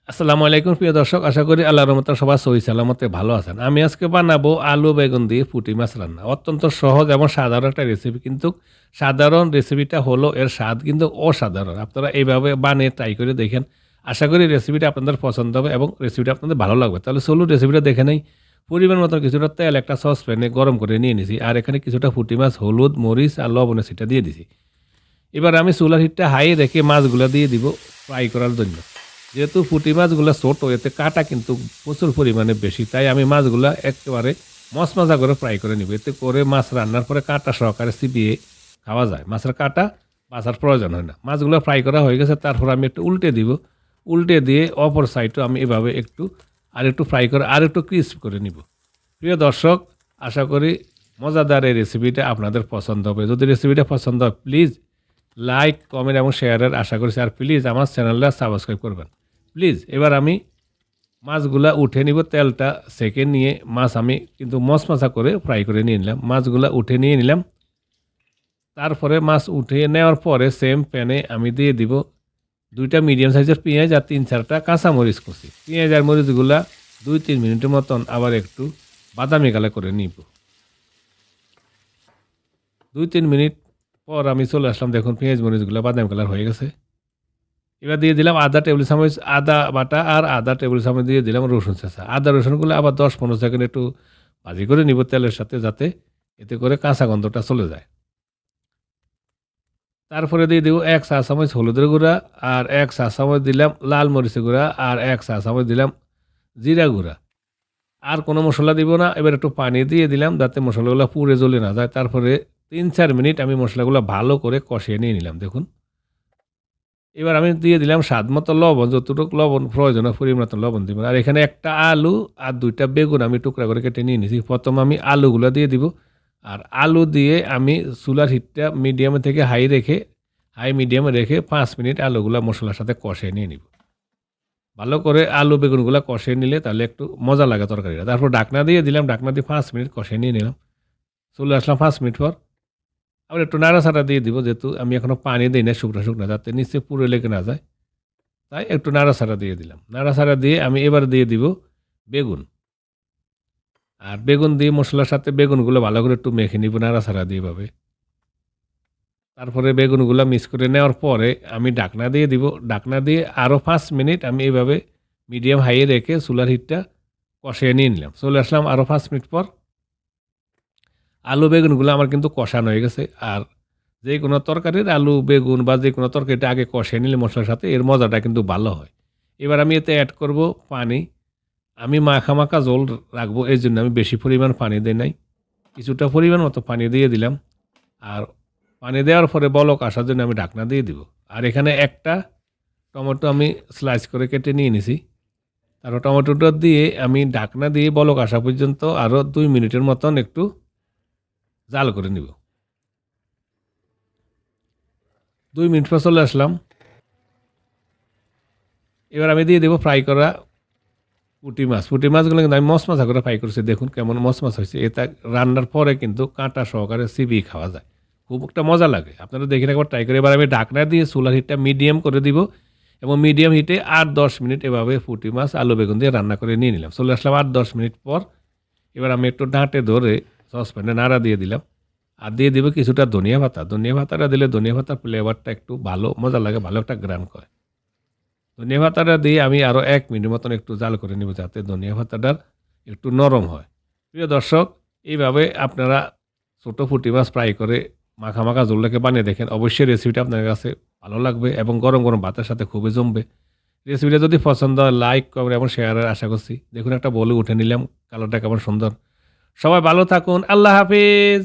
আসসালামু আলাইকুম প্রিয় দর্শক, আশা করি আল্লাহর রহমতে সবাই সহি সালামতে ভালো আছেন। আমি আজকে বানাবো আলু বেগুন দিয়ে পুঁটি মাছ রান্না। অত্যন্ত সহজ এবং সাধারণ একটা রেসিপি, কিন্তু সাধারণ রেসিপিটা হলো এর স্বাদ কিন্তু অসাধারণ। আপনারা এইভাবে বানিয়ে ট্রাই করে দেখেন। আশা করি রেসিপিটা আপনাদের পছন্দ হবে এবং রেসিপিটা আপনাদের ভালো লাগবে। তাহলে চলুন রেসিপিটা দেখে নেই। পরিমাণ মতো কিছুটা তেল একটা সসপ্যানে গরম করে নিয়ে নিছি, আর এখানে কিছুটা পুঁটি মাছ, হলুদ, মরিচ আর লবণের ছিটা দিয়ে দিছি। এবার আমি চুলার হিটটা হাই রেখে মাছগুলো দিয়ে দিব ফ্রাই করার জন্য। যেহেতু পুঁটি মাছগুলো ছোট, এতে কাটা কিন্তু প্রচুর পরিমাণে বেশি, তাই আমি মাছগুলো একেবারে মচমচা করে ফ্রাই করে নিব। এতে করে মাছ রান্নার পরে কাটা সহকারে চিবিয়ে খাওয়া যায়, মাছের কাটা বাছার প্রয়োজন হয় না। মাছগুলো ফ্রাই করা হয়ে গেছে, তারপর আমি একটু উল্টে দিব। উল্টে দিয়ে অপর সাইডও আমি এভাবে একটু ফ্রাই করে আর একটু ক্রিস্প করে নিব। প্রিয় দর্শক, আশা করি মজাদার এই রেসিপিটা আপনাদের পছন্দ হবে। যদি রেসিপিটা পছন্দ হয় প্লিজ লাইক, কমেন্ট এবং শেয়ারের আশা করছি। আর প্লিজ আমার চ্যানেলটা সাবস্ক্রাইব করবেন প্লিজ। এবার আমি মাছগুলা উঠে নিব, তেলটা সেকে নিয়ে মাছ আমি কিন্তু মচমচা করে ফ্রাই করে নিয়ে নিলাম। মাছগুলা উঠে নিয়ে নিলাম। তারপরে মাছ উঠিয়ে নেওয়ার পরে সেম প্যানে আমি দিয়ে দিব 2টা মিডিয়াম সাইজের পেঁয়াজ আর 3-4টা কাঁচামরিচ কুচি। পেঁয়াজ আর মরিচগুলা 2-3 মিনিটের মতন আবার একটু বাদামি কালার করে নিব। 2-3 মিনিট পর আমি চলে আসলাম, দেখুন পেঁয়াজ মরিচগুলো বাদামি কালার হয়ে গেছে। এবার দিয়ে দিলাম আধা টেবিল চামচ আদা বাটা আর আধা টেবিল চামচ দিয়ে দিলাম রসুন চেঁচা। আদা রসুনগুলো আবার 10-15 সেকেন্ড একটু ভাজি করে নিব তেলের সাথে, যাতে এতে করে কাঁচা গন্ধটা চলে যায়। তারপরে দিয়ে দিব 1 চা চামচ হলুদের গুঁড়া, আর 1 চা চামচ দিলাম লাল মরিচের গুঁড়া, আর 1 চা চামচ দিলাম জিরা গুঁড়া। আর কোনো মশলা দিব না। এবার একটু পানি দিয়ে দিলাম যাতে মশলাগুলো পুড়ে জ্বলে না যায়। তারপরে 3-4 মিনিট আমি মশলাগুলো ভালো করে কষিয়ে নিয়ে নিলাম। দেখুন, এবার আমি দিয়ে দিলাম স্বাদ মতো লবণ, যতটুকু লবণ প্রয়োজন হয় পরিমাণ মতো লবণ দিবেন। আর এখানে একটা আলু আর 2টা বেগুন আমি টুকরা করে কেটে নিয়ে নিয়েছি। প্রথম আমি আলুগুলো দিয়ে দিব, আর আলু দিয়ে আমি চুলার হিটটা মিডিয়ামে থেকে হাই মিডিয়ামে রেখে 5 মিনিট আলুগুলো মশলার সাথে কষিয়ে নিয়ে নিব। ভালো করে আলু বেগুনগুলো কষিয়ে নিলে তাহলে একটু মজা লাগে তরকারিটা। তারপর ঢাকনা দিয়ে দিলাম, ঢাকনা দিয়ে 5 মিনিট কষিয়ে নিয়ে নিলাম। চলে আসলাম 5 মিনিট পর। আবার একটু নাড়াচাড়া দিয়ে দিব, যেহেতু আমি এখনো পানি দিই না, শুকনো শুকনো, যাতে নিচে পুরো লেগে না যায়। তাই একটু নাড়াচাড়া দিয়ে দিলাম। নাড়াচাড়া দিয়ে আমি এবার দিয়ে দিব বেগুন। আর বেগুন দিয়ে মশলার সাথে বেগুনগুলো ভালো করে একটু মেখে নিব নাড়াচাড়া দিয়ে এভাবে। তারপরে বেগুনগুলো মিক্স করে নেওয়ার পরে আমি ঢাকনা দিয়ে দিব। ঢাকনা দিয়ে আরও 5 মিনিট আমি এভাবে মিডিয়াম হাইয়ে রেখে চুলার হিটটা কষিয়ে নিয়ে নিলাম। চলে আসলাম আরও 5 মিনিট পর। আলু বেগুনগুলো আমার কিন্তু কষানো হয়ে গেছে। আর যে কোনো তরকারির আলু বেগুন বা যে কোনো তরকারিটা আগে কষিয়ে নিলে মশলার সাথে এর মজাটা কিন্তু ভালো হয়। এবার আমি এতে অ্যাড করব পানি। আমি মাখা ঝোল রাখবো, এই জন্য আমি বেশি পরিমাণ পানি দিই নাই, কিছুটা পরিমাণ মতো পানি দিয়ে দিলাম। আর পানি দেওয়ার পরে বলক আসার জন্য আমি ঢাকনা দিয়ে দিব। আর এখানে একটা টমেটো আমি স্লাইস করে কেটে নিয়ে নিছি। তারপর টমেটোটা দিয়ে আমি ঢাকনা দিয়ে বলক আসা পর্যন্ত আরও 2 মিনিটের মতন একটু জাল করে নিব। 2 মিনিট পর চলে আসলাম। এবার আমি দিয়ে দেবো ফ্রাই করা পুঁটি মাছ। পুঁটি মাছগুলো কিন্তু আমি মচমচা করে ফ্রাই করছি, দেখুন কেমন মচমচা হয়েছে। এটা রান্নার পরে কিন্তু কাঁটা সহকারে চিবিয়ে খাওয়া যায়, খুব একটা মজা লাগে। আপনারা দেখে একবার ট্রাই করে। এবার আমি ঢাকনা দিয়ে চুলার হিটটা মিডিয়াম করে দিব এবং মিডিয়াম হিটে 8-10 মিনিট এভাবে পুঁটি মাছ আলু বেগুন দিয়ে রান্না করে নিয়ে নিলাম। চলে আসলাম 8-10 মিনিট পর। এবার আমি একটু ডাঁটে ধরে সসপ্যানে নাড়া দিয়ে দিলাম, আর দিয়ে দিব কিছুটা ধনিয়া পাতা। ধনিয়া পাতাটা দিলে ধনিয়া পাতার ফ্লেভারটা একটু ভালো মজা লাগে, ভালো একটা গ্রান করে। ধনিয়া পাতাটা দিয়ে আমি আরও 1 মিনিট মতন একটু জাল করে নিব, যাতে ধনিয়া পাতাটার একটু নরম হয়। প্রিয় দর্শক, এইভাবে আপনারা ছোটো পুঁটি মাছ ফ্রাই করে মাখা ঝোলটাকে বানিয়ে দেখেন। অবশ্যই রেসিপিটা আপনার কাছে ভালো লাগবে এবং গরম গরম ভাতের সাথে খুবই জমবে। রেসিপিটা যদি পছন্দ হয় লাইক, কমেন্ট এবং শেয়ারের আশা করছি। দেখুন একটা বলে উঠে নিলাম, কালারটা কেমন সুন্দর। সবাই ভালো থাকুন, আল্লাহ হাফিজ।